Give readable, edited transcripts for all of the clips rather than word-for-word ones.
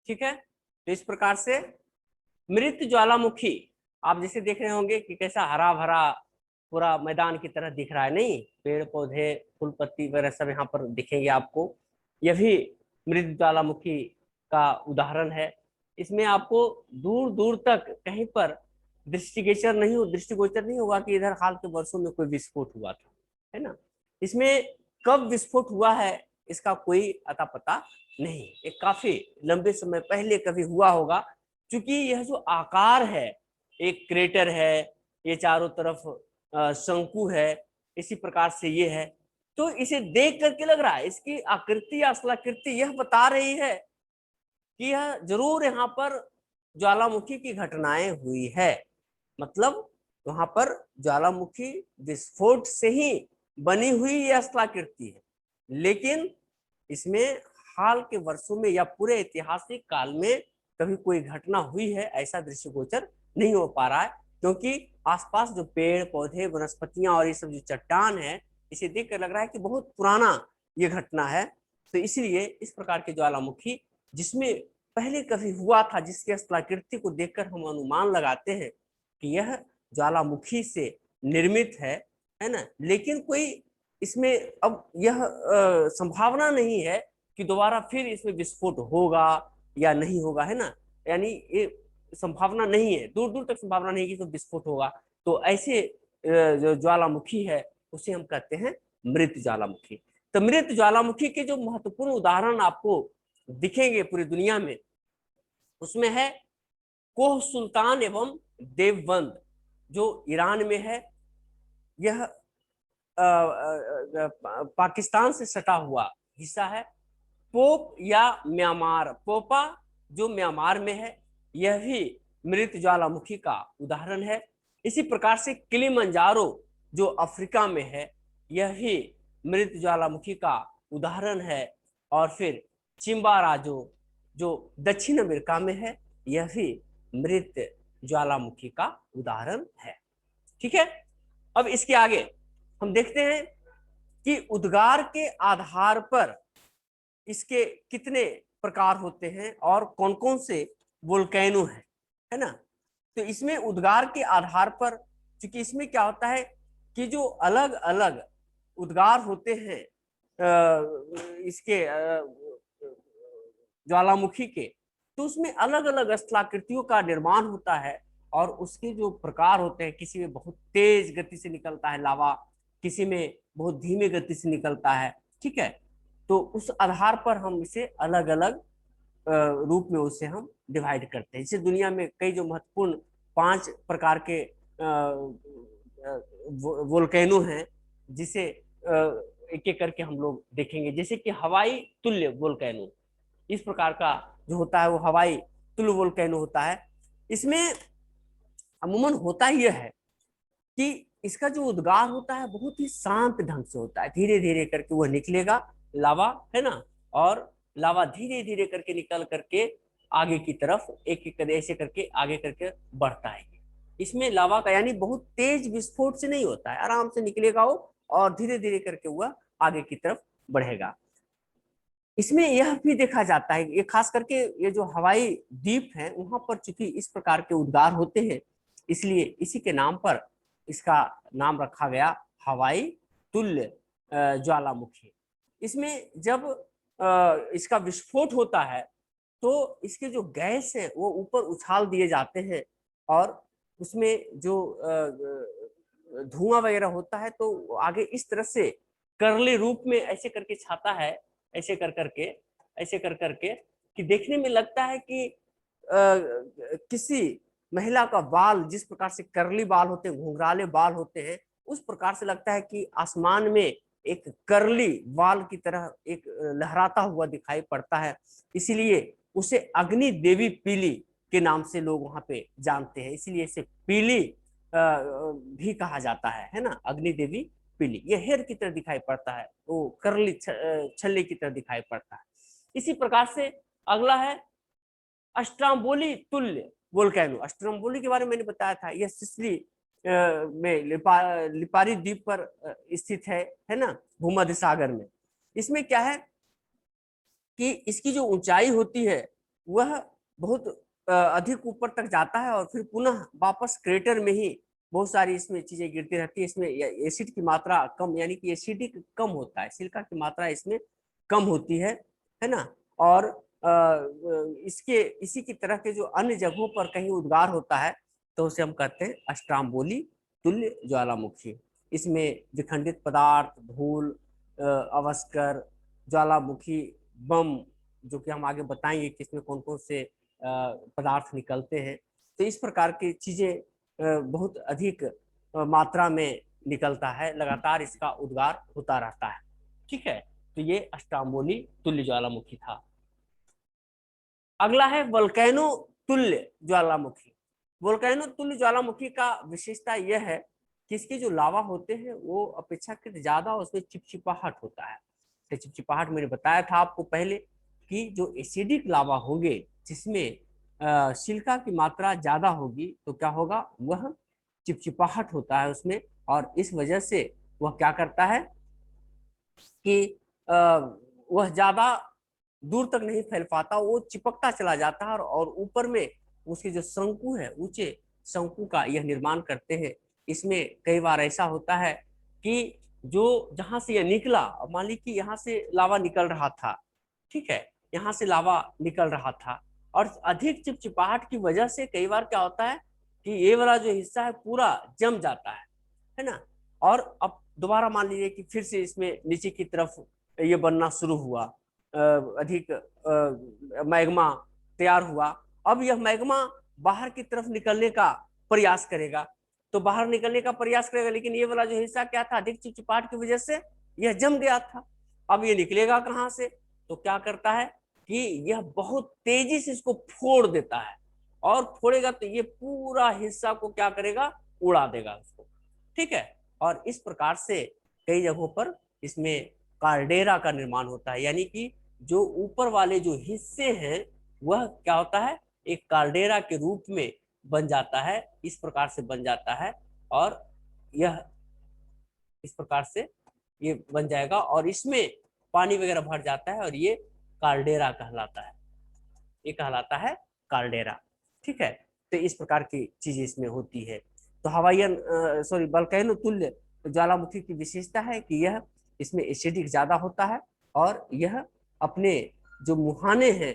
ठीक है। तो इस प्रकार से मृत ज्वालामुखी आप जैसे देख रहे होंगे कि कैसा हरा भरा पूरा मैदान की तरह दिख रहा है, नहीं, पेड़ पौधे फूल पत्ती वगैरह सब यहाँ पर दिखेंगे आपको। यह भी मृत ज्वालामुखी का उदाहरण है। इसमें आपको दूर दूर तक कहीं पर दृष्टिगोचर नहीं होगा कि इधर हाल के वर्षों में कोई विस्फोट हुआ था, है ना। इसमें कब विस्फोट हुआ है इसका कोई अता पता नहीं, एक काफी लंबे समय पहले कभी हुआ होगा, क्योंकि यह जो आकार है, एक क्रेटर है, ये चारों तरफ शंकु है, इसी प्रकार से ये है, तो इसे देख करके लग रहा है, इसकी आकृति या स्थलाकृति यह बता रही है कि यह जरूर यहाँ पर ज्वालामुखी की घटनाएं हुई है। मतलब वहां पर ज्वालामुखी विस्फोट से ही बनी हुई यह स्थलाकृति है, लेकिन इसमें हाल के वर्षों में या पूरे ऐतिहासिक काल में कभी कोई घटना हुई है ऐसा दृष्टिगोचर नहीं हो पा रहा है, क्योंकि आसपास जो पेड़ पौधे वनस्पतियां और ये सब जो चट्टान है, इसे देखकर लग रहा है कि बहुत पुराना ये घटना है। तो इसलिए इस प्रकार के ज्वालामुखी जिसमें पहले कभी हुआ था, जिसकी स्थलाकृति को देखकर हम अनुमान लगाते हैं कि यह ज्वालामुखी से निर्मित है ना, लेकिन कोई इसमें अब यह संभावना नहीं है कि दोबारा फिर इसमें विस्फोट होगा या नहीं होगा, है ना, यानी ये संभावना नहीं है, दूर दूर तक संभावना नहीं कि इसमें विस्फोट होगा। तो ऐसे जो ज्वालामुखी है उसे हम कहते हैं मृत ज्वालामुखी। तो मृत ज्वालामुखी के जो महत्वपूर्ण उदाहरण आपको दिखेंगे पूरी दुनिया में, उसमें है कोह सुल्तान एवं देवबंद जो ईरान में है। यह पाकिस्तान से सटा हुआ हिस्सा है। पोप या म्यांमार, पोपा जो म्यांमार में है, यह भी मृत ज्वालामुखी का उदाहरण है। इसी प्रकार से किलिमंजारो जो अफ्रीका में है, यह भी मृत ज्वालामुखी का उदाहरण है। और फिर चिम्बाराजो जो दक्षिण अमेरिका में है, यह भी मृत ज्वालामुखी का उदाहरण है। ठीक है। अब इसके आगे हम देखते हैं कि उद्गार के आधार पर इसके कितने प्रकार होते हैं और कौन कौन से वोल्केनो है ना। तो इसमें उद्गार के आधार पर, क्योंकि इसमें क्या होता है कि जो अलग अलग उद्गार होते हैं इसके ज्वालामुखी के, तो उसमें अलग अलग स्थलाकृतियों का निर्माण होता है और उसके जो प्रकार होते हैं, किसी में बहुत तेज गति से निकलता है लावा, किसी में बहुत धीमे गति से निकलता है। ठीक है। तो उस आधार पर हम इसे अलग अलग रूप में उसे हम डिवाइड करते हैं। जैसे दुनिया में कई जो महत्वपूर्ण 5 प्रकार के वोल्केनो हैं, जिसे एक एक करके हम लोग देखेंगे। जैसे कि हवाई तुल्य वोल्केनो, इस प्रकार का जो होता है वो हवाई तुल्य वोल्केनो होता है। इसमें अमूमन होता यह है कि इसका जो उद्गार होता है बहुत ही शांत ढंग से होता है, धीरे धीरे करके वह निकलेगा लावा, है ना, और लावा धीरे धीरे करके निकल करके आगे की तरफ एक एक ऐसे करके आगे करके बढ़ता है। इसमें लावा का यानी बहुत तेज विस्फोट से नहीं होता है, आराम से निकलेगा वो और धीरे धीरे करके वह आगे की तरफ बढ़ेगा। इसमें यह भी देखा जाता है, ये खास करके ये जो हवाई द्वीप है वहां पर चूंकि इस प्रकार के उद्गार होते हैं, इसलिए इसी के नाम पर इसका नाम रखा गया हवाई तुल्य ज्वालामुखी। इसमें जब इसका विस्फोट होता है तो इसके जो गैस है वो ऊपर उछाल दिए जाते हैं और उसमें जो धुआं वगैरह होता है तो आगे इस तरह से करली रूप में ऐसे करके छाता है, ऐसे कर करके कि देखने में लगता है कि किसी महिला का बाल जिस प्रकार से करली बाल होते हैं, घुंघराले बाल होते हैं, उस प्रकार से लगता है कि आसमान में एक करली बाल की तरह एक लहराता हुआ दिखाई पड़ता है। इसीलिए उसे अग्नि देवी पीली के नाम से लोग वहां पे जानते हैं, इसीलिए इसे पीली भी कहा जाता है ना, अग्नि देवी पीली। ये हेयर की तरह दिखाई पड़ता है, वो करली छल्ले की तरह दिखाई पड़ता है। इसी प्रकार से अगला है अस्ट्राम्बोली तुल्य वोल्केनो। अस्ट्राम्बोली के बारे में मैंने बताया था, यह सिसिली में लिपारी द्वीप पर स्थित है ना, भूमध्य सागर में। इसमें क्या है कि इसकी जो ऊंचाई होती है वह बहुत अधिक ऊपर तक जाता है और फिर पुनः वापस क्रेटर में ही बहुत सारी इसमें चीजें गिरती रहती है। इसमें एसिड की मात्रा कम, यानी कि एसिडिक कम होता है, सिलिका की मात्रा इसमें कम होती है ना। और इसके इसी की तरह के जो अन्य जगहों पर कहीं उद्गार होता है तो उसे हम कहते हैं अस्ट्राम्बोली तुल्य ज्वालामुखी। इसमें विखंडित पदार्थ, धूल, अवस्कर, ज्वालामुखी बम, जो कि हम आगे बताएंगे कि इसमें कौन कौन से पदार्थ निकलते हैं। तो इस प्रकार की चीजें बहुत अधिक मात्रा में निकलता है, लगातार इसका उद्गार होता रहता है। ठीक है, तो ये अस्ट्राम्बोली तुल्य ज्वालामुखी था। अगला है वोल्केनो तुल्य ज्वालामुखी। वोल्केनो तुल्य ज्वालामुखी का विशेषता यह है कि इसके जो लावा होते हैं वो अपेक्षाकृत ज्यादा, उसमें चिपचिपाहट होता है। तो चिपचिपाहट मैंने बताया था आपको पहले कि जो एसिडिक लावा होंगे जिसमें सिलिका की मात्रा ज्यादा होगी तो क्या होगा, वह चिपचिपाहट होता है उसमें, और इस वजह से वह क्या करता है कि वह ज्यादा दूर तक नहीं फैल पाता, वो चिपकता चला जाता है और ऊपर में उसके जो शंकु है, ऊंचे शंकु का यह निर्माण करते हैं। इसमें कई बार ऐसा होता है कि जो जहां से यह निकला, मान ली कि यहाँ से लावा निकल रहा था, ठीक है, यहाँ से लावा निकल रहा था और अधिक चिपचिपाहट की वजह से कई बार क्या होता है कि ये वाला जो हिस्सा है पूरा जम जाता है ना। और अब दोबारा मान लीजिए कि फिर से इसमें नीचे की तरफ ये बनना शुरू हुआ, अधिक मैग्मा तैयार हुआ। अब यह मैग्मा बाहर की तरफ निकलने का प्रयास करेगा, तो बाहर निकलने का प्रयास करेगा, लेकिन ये वाला जो हिस्सा क्या था, अधिक चिपचिपाहट की वजह से यह जम गया था। अब ये निकलेगा कहां से, तो क्या करता है कि यह बहुत तेजी से इसको फोड़ देता है, और फोड़ेगा तो ये पूरा हिस्सा को क्या करेगा, उड़ा देगा उसको। ठीक है, और इस प्रकार से कई जगहों पर इसमें कार्डेरा का निर्माण होता है, यानी कि जो ऊपर वाले जो हिस्से हैं वह क्या होता है, एक कार्डेरा के रूप में बन जाता है, इस प्रकार से बन जाता है। और यह इस प्रकार से ये बन जाएगा और इसमें पानी वगैरह भर जाता है और ये कार्डेरा कहलाता है, ये कहलाता है कार्डेरा। ठीक है, तो इस प्रकार की चीजें इसमें होती है। तो हवाईयन सॉरी वोल्केनो तुल्य ज्वालामुखी की विशेषता है कि यह इसमें एसिडिक ज्यादा होता है और यह अपने जो मुहाने हैं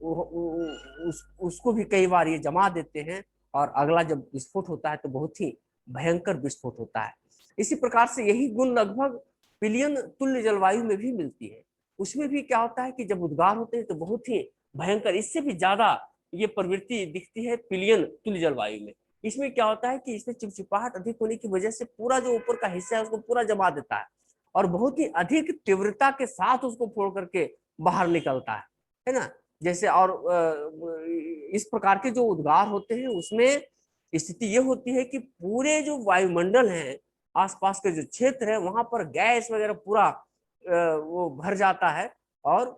उसको भी कई बार ये जमा देते हैं, और अगला जब विस्फोट होता है तो बहुत ही भयंकर विस्फोट होता है। इसी प्रकार से यही गुण लगभग पिलियन तुल्य जलवायु में भी मिलती है। उसमें भी क्या होता है कि जब उद्गार होते हैं तो बहुत ही भयंकर, इससे भी ज्यादा ये प्रवृत्ति दिखती है पिलियन तुल्य जलवायु में। इसमें क्या होता है कि इसमें चिपचिपाहट अधिक होने की वजह से पूरा जो ऊपर का हिस्सा है उसको पूरा जमा देता है और बहुत ही अधिक तीव्रता के साथ उसको फोड़ करके बाहर निकलता है ना। जैसे और इस प्रकार के जो उद्गार होते हैं उसमें स्थिति ये होती है कि पूरे जो वायुमंडल है, आसपास के जो क्षेत्र है वहां पर गैस वगैरह पूरा वो भर जाता है और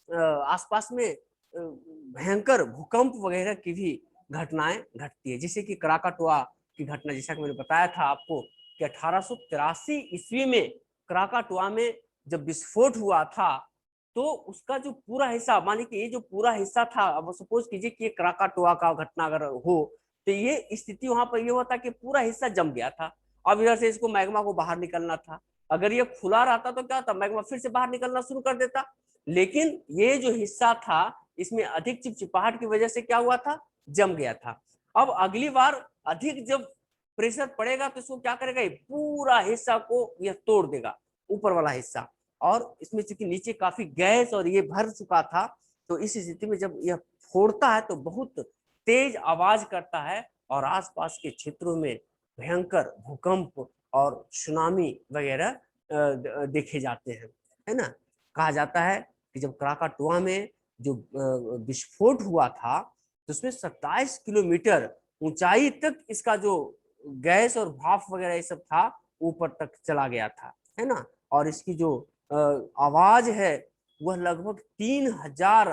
आसपास में भयंकर भूकंप वगैरह की भी घटनाएं घटती है। जैसे कि कराकाटुआ की घटना, जैसा कि मैंने बताया था आपको कि 1883 ईस्वी में कराकाटुआ में जब विस्फोट हुआ था तो उसका जो पूरा हिस्सा, मानिए कि ये जो पूरा हिस्सा था, अब सपोज कीजिए कि ये कराकाटुआ का घटना अगर हो तो ये स्थिति वहां पर ये होता कि पूरा हिस्सा जम गया था। अब इधर से इसको मैग्मा को बाहर निकलना था, अगर ये खुला रहता तो क्या था, मैग्मा फिर से बाहर निकलना शुरू कर देता। लेकिन ये जो हिस्सा था इसमें अधिक चिपचिपाहट की वजह से क्या हुआ था, जम गया था। अब अगली बार अधिक जब प्रेशर पड़ेगा तो इसको क्या करेगा, पूरा हिस्सा को यह तोड़ देगा, ऊपर वाला हिस्सा। और इसमें चूंकि नीचे काफी गैस और ये भर चुका था तो इस स्थिति में जब यह फोड़ता है तो बहुत तेज आवाज करता है और आसपास के क्षेत्रों में भयंकर भूकंप और सुनामी वगैरह देखे जाते हैं, है ना। कहा जाता है कि जब कराकाटुआ में जो विस्फोट हुआ था तो उसमें 27 किलोमीटर ऊंचाई तक इसका जो गैस और भाप वगैरह ये सब था ऊपर तक चला गया था, है ना। और इसकी जो आवाज है वह लगभग 3000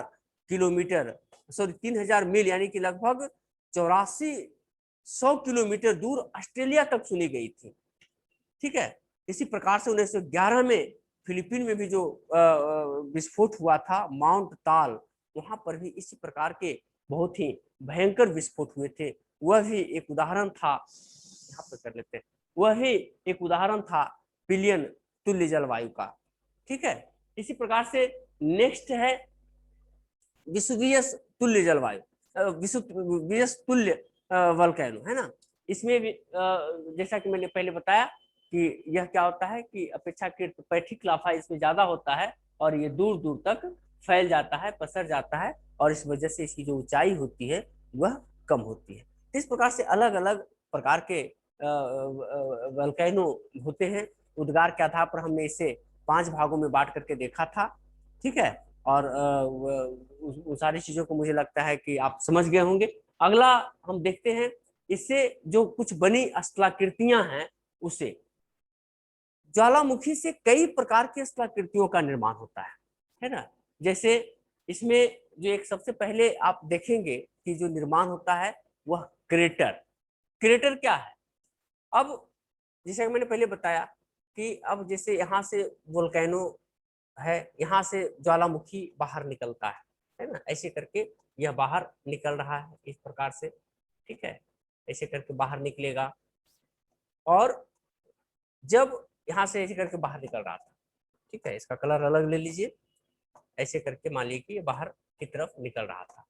किलोमीटर, सॉरी 3000 मील, यानी कि लगभग 8400 किलोमीटर दूर ऑस्ट्रेलिया तक सुनी गई थी। ठीक है, इसी प्रकार से 1911 में फिलीपीन में भी जो विस्फोट हुआ था माउंट ताल, वहां पर भी इसी प्रकार के बहुत ही भयंकर विस्फोट हुए थे। वह भी एक उदाहरण था, यहाँ पर कर लेते हैं, वह भी एक उदाहरण था पिलियन तुल्य जलवायु का। ठीक है, इसी प्रकार से नेक्स्ट है विसुवियस तुल्य जलवायु, विसुवियस तुल्य वल्केनो, है ना। इसमें भी जैसा कि मैंने पहले बताया कि यह क्या होता है कि अपेक्षाकृत पैठिक लाफा इसमें ज्यादा होता है और ये दूर दूर तक फैल जाता है, पसर जाता है, और इस वजह से इसकी जो ऊंचाई होती है वह कम होती है। इस प्रकार से अलग अलग प्रकार के वल्केनो होते हैं। उद्गार के आधार पर हमने इसे 5 भागों में बांट करके देखा था। ठीक है, और उन सारी चीजों को मुझे लगता है कि आप समझ गए होंगे। अगला हम देखते हैं, इससे जो कुछ बनी स्थलाकृतियां हैं उसे, ज्वालामुखी से कई प्रकार की स्थलाकृतियों का निर्माण होता है ना। जैसे इसमें जो एक सबसे पहले आप देखेंगे कि जो निर्माण होता है वह क्रेटर। क्रेटर क्या है? अब जैसे मैंने पहले बताया कि अब जैसे यहाँ से वोल्केनो है, यहाँ से ज्वालामुखी बाहर निकलता है ना, ऐसे करके यह बाहर निकल रहा है इस प्रकार से। ठीक है, ऐसे करके बाहर निकलेगा, और जब यहाँ से ऐसे करके बाहर निकल रहा था, ठीक है, इसका कलर अलग ले लीजिए, ऐसे करके मान लीजिए कि ये बाहर की तरफ निकल रहा था।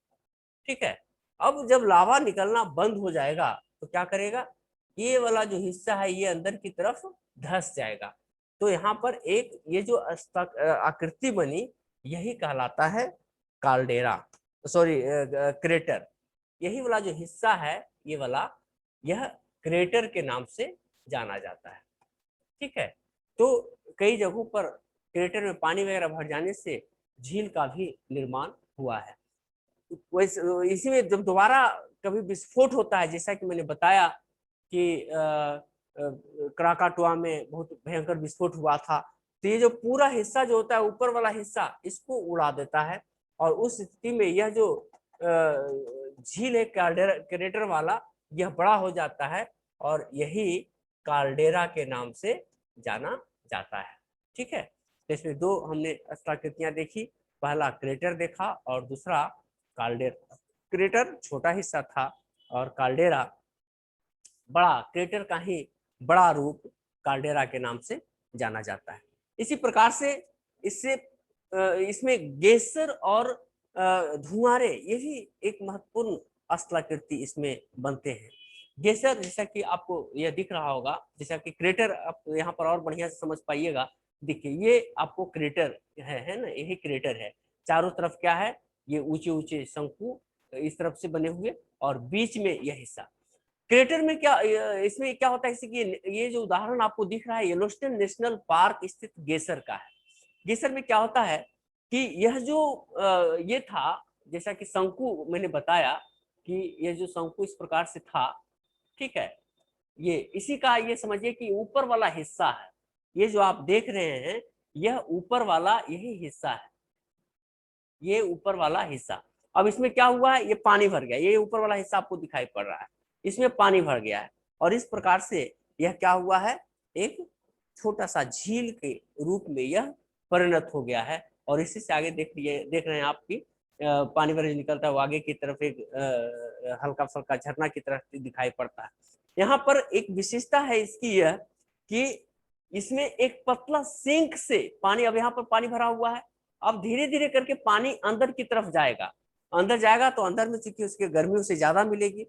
ठीक है, अब जब लावा निकलना बंद हो जाएगा तो क्या करेगा, ये वाला जो हिस्सा है ये अंदर की तरफ धंस जाएगा। तो यहाँ पर एक ये जो आकृति बनी यही कहलाता है काल्डेरा, सॉरी क्रेटर। यही वाला जो हिस्सा है ये वाला, यह क्रेटर के नाम से जाना जाता है। ठीक है, तो कई जगहों पर क्रेटर में पानी वगैरह भर जाने से झील का भी निर्माण हुआ है। वैसे इसी में जब दोबारा कभी विस्फोट होता है, जैसा कि मैंने बताया कि क्राकाटुआ में बहुत भयंकर विस्फोट हुआ था, तो ये जो पूरा हिस्सा जो होता है ऊपर वाला हिस्सा इसको उड़ा देता है, और उस स्थिति में यह जो झील है क्रेटर वाला, यह बड़ा हो जाता है और यही काल्डेरा के नाम से जाना जाता है। ठीक है, तो इसमें दो हमने स्थलाकृतियां देखी, पहला क्रेटर देखा और दूसरा काल्डेरा। क्रेटर छोटा हिस्सा था और काल्डेरा बड़ा, क्रेटर का ही बड़ा रूप काल्डेरा के नाम से जाना जाता है। इसी प्रकार से इससे इसमें गेसर और धुआरे, ये भी एक महत्वपूर्ण स्थलाकृति इसमें बनते हैं। गेसर, जैसा कि आपको यह दिख रहा होगा, जैसा कि क्रेटर आप यहाँ पर और बढ़िया से समझ पाइएगा। देखिए ये आपको क्रेटर है ना, यही क्रेटर है। चारों तरफ क्या है, ये ऊंचे ऊंचे शंकु इस तरफ से बने हुए, और बीच में यह हिस्सा। क्रेटर में क्या, इसमें क्या होता है, कि ये जो उदाहरण आपको दिख रहा है येलोस्टोन नेशनल पार्क स्थित गेसर का है। गेसर में क्या होता है कि यह जो ये था, जैसा कि शंकु मैंने बताया कि यह जो शंकु इस प्रकार से था। ठीक है, ये इसी का, ये समझिए कि ऊपर वाला हिस्सा है, ये जो आप देख रहे हैं यह ऊपर वाला यही हिस्सा है, ये ऊपर वाला हिस्सा। अब इसमें क्या हुआ है, ये पानी भर गया, ये ऊपर वाला हिस्सा आपको दिखाई पड़ रहा है, इसमें पानी भर गया है, और इस प्रकार से यह क्या हुआ है, एक छोटा सा झील के रूप में यह परिणत हो गया है। और इसी से आगे देख रहे हैं आपकी पानी भर निकलता है, वो आगे की तरफ एक हल्का फल्का झरना की तरफ दिखाई पड़ता है। यहाँ पर एक विशेषता है इसकी यह कि इसमें एक पतला सिंक से पानी, अब यहाँ पर पानी भरा हुआ है, अब धीरे धीरे करके पानी अंदर की तरफ जाएगा, अंदर जाएगा तो अंदर में चूंकि उसके गर्मी उसे ज्यादा मिलेगी,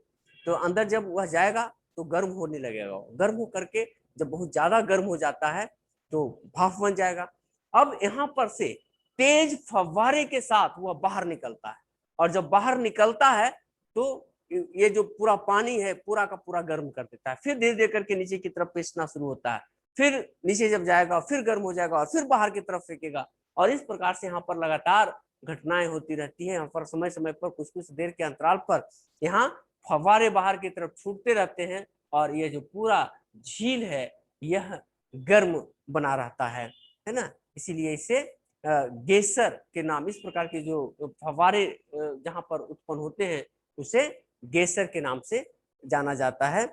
तो अंदर जब वह जाएगा तो गर्म होने लगेगा, गर्म हो करके जब बहुत ज्यादा गर्म हो जाता है तो भाप बन जाएगा। अब यहाँ पर से तेज फव्वारे के साथ वह बाहर निकलता है, और जब बाहर निकलता है तो ये जो पूरा पानी है पूरा का पूरा गर्म कर देता है, फिर धीरे धीरे करके नीचे की तरफ पेशना शुरू होता है, फिर नीचे जब जाएगा फिर गर्म हो जाएगा और फिर बाहर की तरफ फेंकेगा। और इस प्रकार से यहाँ पर लगातार घटनाएं होती रहती हैं। यहाँ पर समय समय पर कुछ कुछ देर के अंतराल पर यहाँ फव्वारे बाहर की तरफ छूटते रहते हैं, और ये जो पूरा झील है यह गर्म बना रहता है ना। इसीलिए इसे गेसर के नाम, इस प्रकार के जो फव्वारे जहाँ पर उत्पन्न होते हैं उसे गेसर के नाम से जाना जाता है।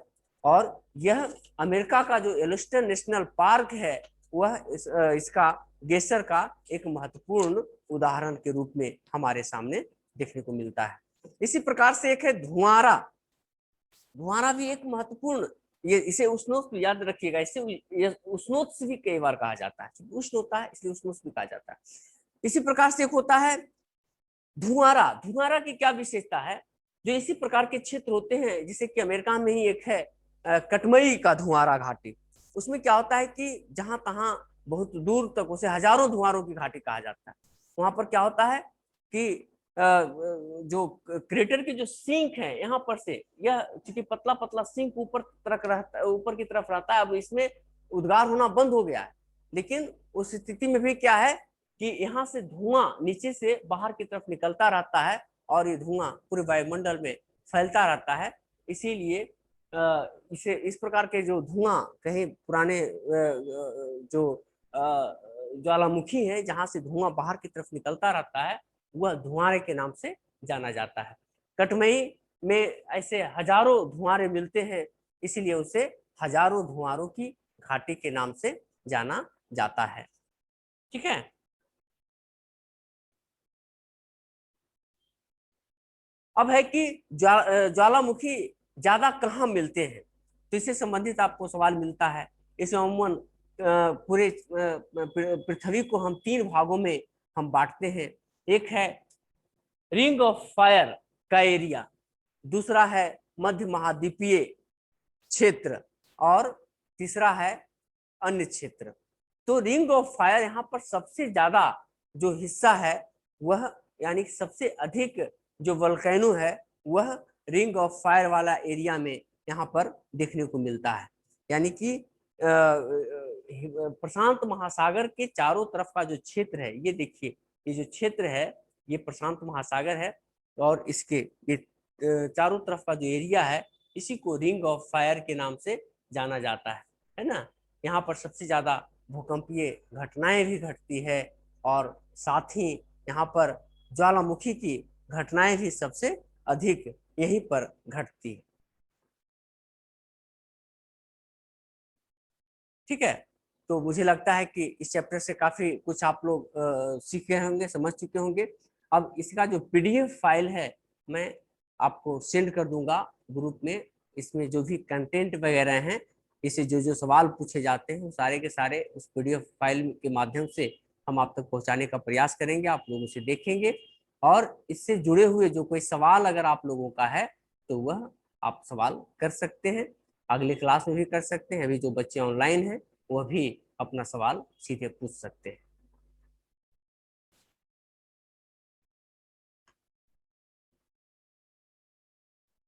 और यह अमेरिका का जो येलोस्टोन नेशनल पार्क है वह इसका गेसर का एक महत्वपूर्ण उदाहरण के रूप में हमारे सामने देखने को मिलता है। इसी प्रकार से एक है धुआंरा। धुआंरा भी एक महत्वपूर्ण, ये इसे उष्णोत्स याद रखिएगा, इसे उष्णोत्स भी कई बार कहा जाता है, उष्ण होता है इसलिए उष्णोत्स भी कहा जाता है। इसी प्रकार से एक होता है धुआंरा। धुआंरा की क्या विशेषता है, जो इसी प्रकार के क्षेत्र होते हैं, जैसे कि अमेरिका में ही एक है कटमई का धुआंरा घाटी। उसमें क्या होता है कि जहां तहां बहुत दूर तक उसे हजारों धुआंरों की घाटी कहा जाता है। वहां पर क्या होता है कि जो क्रेटर के जो सिंक है यहाँ पर से, यह चूंकि पतला पतला सिंक ऊपर की तरफ रहता है, अब इसमें उद्गार होना बंद हो गया है। लेकिन उस स्थिति में भी क्या है कि यहाँ से धुआं नीचे से बाहर की तरफ निकलता रहता है और ये धुआं पूरे वायुमंडल में फैलता रहता है। इसीलिए इसे इस प्रकार के जो धुआं कहीं पुराने जो ज्वालामुखी है जहां से धुआं बाहर की तरफ निकलता रहता है, वह धुआंरे के नाम से जाना जाता है। कटमई में ऐसे हजारों धुआंरे मिलते हैं, इसीलिए उसे हजारों धुआंरों की घाटी के नाम से जाना जाता है। ठीक है। अब है कि ज्वालामुखी ज्यादा कहाँ मिलते हैं, तो इससे संबंधित आपको सवाल मिलता है। इसमें अमूमन पूरे पृथ्वी को हम 3 भागों में हम बांटते हैं। एक है रिंग ऑफ फायर का एरिया, दूसरा है मध्य महाद्वीपीय क्षेत्र, और तीसरा है अन्य क्षेत्र। तो रिंग ऑफ फायर यहाँ पर सबसे ज्यादा जो हिस्सा है वह, यानी सबसे अधिक जो वोल्केनो है वह रिंग ऑफ फायर वाला एरिया में यहाँ पर देखने को मिलता है। यानी कि प्रशांत महासागर के चारों तरफ का जो क्षेत्र है, ये देखिए, ये जो क्षेत्र है ये प्रशांत महासागर है, और इसके ये चारों तरफ का जो एरिया है इसी को रिंग ऑफ फायर के नाम से जाना जाता है ना। यहाँ पर सबसे ज्यादा भूकंपीय घटनाएं भी घटती है, और साथ ही यहाँ पर ज्वालामुखी की घटनाएं भी सबसे अधिक यहीं पर घटती है। ठीक है। तो मुझे लगता है कि इस चैप्टर से काफी कुछ आप लोग सीखे होंगे, समझ चुके होंगे। अब इसका जो पीडीएफ फाइल है मैं आपको सेंड कर दूंगा ग्रुप में। इसमें जो भी कंटेंट वगैरह हैं, इसे जो जो सवाल पूछे जाते हैं, सारे के सारे उस पीडीएफ फाइल के माध्यम से हम आप तक पहुंचाने का प्रयास करेंगे। आप लोग उसे देखेंगे, और इससे जुड़े हुए जो कोई सवाल अगर आप लोगों का है तो वह आप सवाल कर सकते हैं, अगले क्लास में भी कर सकते हैं। अभी जो बच्चे ऑनलाइन हैं वह भी अपना सवाल सीधे पूछ सकते हैं।